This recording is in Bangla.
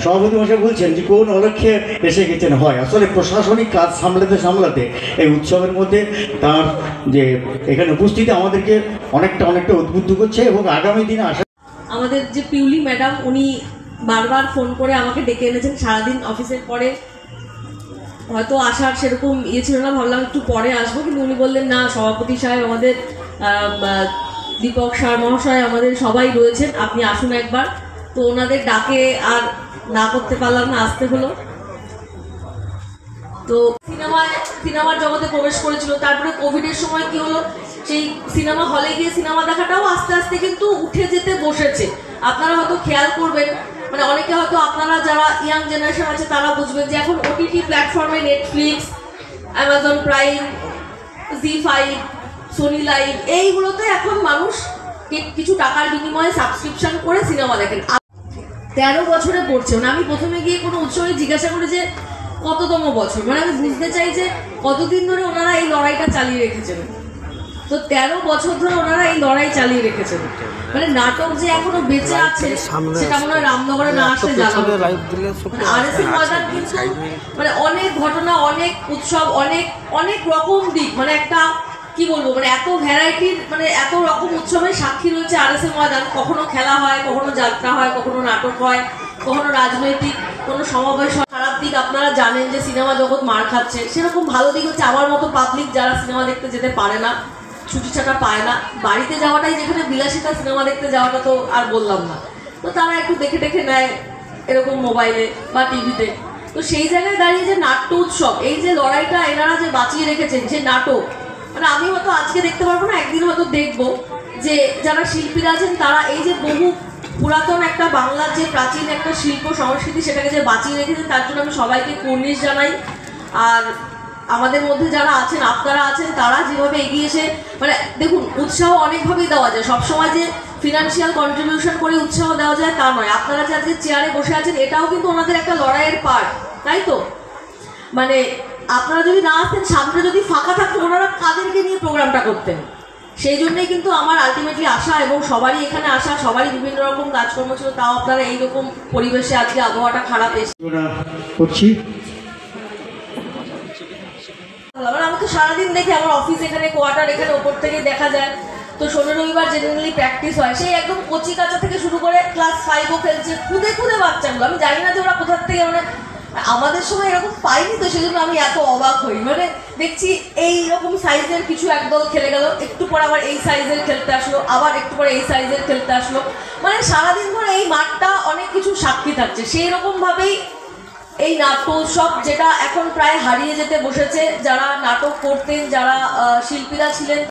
সভাপতি মশাই বলছেন যে কোন অলক্ষ্যে এসে গেছেন, হয় আসলে প্রশাসনিক কাজ সামলাতে সামলাতে এই উৎসবের মধ্যে তার যে এখানে উপস্থিতি আমাদেরকে অনেকটা উদ্বুদ্ধ করছে এবং আগামী দিনে আসা। আমাদের যে পিউলি ম্যাডাম, উনি বারবার ফোন করে আমাকে ডেকে এনেছেন সারাদিন অফিসের পরে, হয়তো আসার সেরকম ছিল না, ভাবলাম একটু পরে আসবো, কিন্তু উনি বললেন না, সভাপতি সাহেব, আমাদের দীপক স্যার মহাশয়, আমাদের সবাই রয়েছেন, আপনি আসুন একবার। তো ওনাদের ডাকে আর না করতে পারলাম না, আসতে হলো। তো সিনেমার জগতে প্রবেশ করেছিল, তারপরে কোভিডের সময় কি হলো, সেই সিনেমা হলে গিয়ে সিনেমা দেখাটাও আস্তে আস্তে কিন্তু উঠে যেতে বসেছে। আপনারা হয়তো খেয়াল করবেন, মানে অনেকে হয়তো আপনারা যারা ইয়াং জেনারেশন আছে তারা বুঝবেন যে এখন ওটিটি প্ল্যাটফর্মে Netflix, Amazon Prime, Zee5, Sony Liv, এইগুলোতে এখন মানুষ কিছু টাকার বিনিময়ে সাবস্ক্রিপশন করে সিনেমা দেখেন। 13 বছরে পড়ছে। মানে আমি প্রথমে গিয়ে কোনো উৎসবে জিজ্ঞাসা করি যে কততম বছর, মানে আমি বুঝতে চাই যে কতদিন ধরে ওনারা এই লড়াইটা চালিয়ে রেখেছেন। তো 13 বছর ধরে ওনারা এই লড়াই চালিয়ে রেখেছেন। মানে নাটক যে এখনো বেঁচে আছে সেটা মনে হয় রামনগরে না আসলে জানা। আরএসএস ময়দান কিন্তু মানে অনেক ঘটনা, অনেক উৎসব, অনেক রকম দিক, মানে একটা কি বলবো, মানে এত ভ্যারাইটির, মানে এত রকম উৎসবের সাক্ষী রয়েছে আরএসএস ময়দান। কখনো খেলা হয়, কখনো যাত্রা হয়, কখনো নাটক হয়, কখনো রাজনৈতিক কোনো সমাবেশ। খারাপ দিক আপনারা জানেন যে সিনেমা জগৎ মার খাচ্ছে, সেরকম ভালো দিক হচ্ছে আমার মতো পাবলিক যারা সিনেমা দেখতে যেতে পারে না, ছুটি ছাটা পায় না, বাড়িতে যাওয়াটাই যেখানে বিলাসিতা, সিনেমা দেখতে যাওয়াটা তো আর বললাম না। তো তারা একটু দেখে নেয় এরকম মোবাইলে বা টিভিতে। তো সেই জায়গায় দাঁড়িয়ে যে নাট্য উৎসব, এই যে লড়াইটা এনারা যে বাঁচিয়ে রেখেছেন, যে নাটক, মানে আমি হয়তো আজকে দেখতে পারবো না, একদিন হয়তো দেখবো যে যারা শিল্পীরা আছেন তারা এই যে বহু পুরাতন একটা বাংলার যে প্রাচীন একটা শিল্প সংস্কৃতি সেটাকে যে বাঁচিয়ে রেখেছেন, তার জন্য আমি সবাইকে কুর্নিশ জানাই। আর আমাদের মধ্যে যারা আছেন, আপনারা আছেন, তারা যেভাবে এগিয়ে এসে, মানে দেখুন, উৎসাহ অনেকভাবেই দেওয়া যায়, সবসময় যে ফিনান্সিয়াল কন্ট্রিবিউশন করে উৎসাহ দেওয়া যায় তা নয়। আপনারা যে আজকে চেয়ারে বসে আছেন এটাও কিন্তু ওনাদের একটা লড়াইয়ের পার্ট, তাই তো? মানে আপনারা যদি না আসতেন, সামনে যদি ফাঁকা থাকতো, ওনারা কাদেরকে নিয়ে প্রোগ্রামটা করতেন? সেই জন্যই কিন্তু আমার আলটিমেটলি আসা, এবং সবারই এখানে আসা, সবারই বিভিন্ন রকম কাজকর্ম ছিল, তাও আপনারা এইরকম পরিবেশে, আজকে আবহাওয়াটা খারাপ করছি। আমি তো সারাদিন দেখি আমার অফিস এখানে, কোয়ার্টার এখানে ওপর থেকে দেখা যায়। তো শনি রবিবার জেনারেলি প্র্যাকটিস হয়, সেই একদম কচি কাঁচা থেকে শুরু করে ক্লাস 5ও খেলছে, খুদে বাচ্চাগুলো। আমি জানি না যে ওরা কোথার থেকে, মানে আমাদের সময় এরকম পাইনি, তো সেজন্য আমি এত অবাক হই। মানে দেখছি এইরকম সাইজের কিছু একদল খেলে গেল, একটু পরে আবার এই সাইজের খেলতে আসলো, আবার একটু পরে এই সাইজের খেলতে আসলো। মানে সারাদিন ধরে এই মাঠটা অনেক কিছু সাক্ষী থাকছে। সেই রকমভাবেই এই নাট্য উৎসব, যেটা এখন প্রায় হারিয়ে যেতে বসেছে, যারা নাটক করতেন, যারা শিল্পীরা ছিলেন।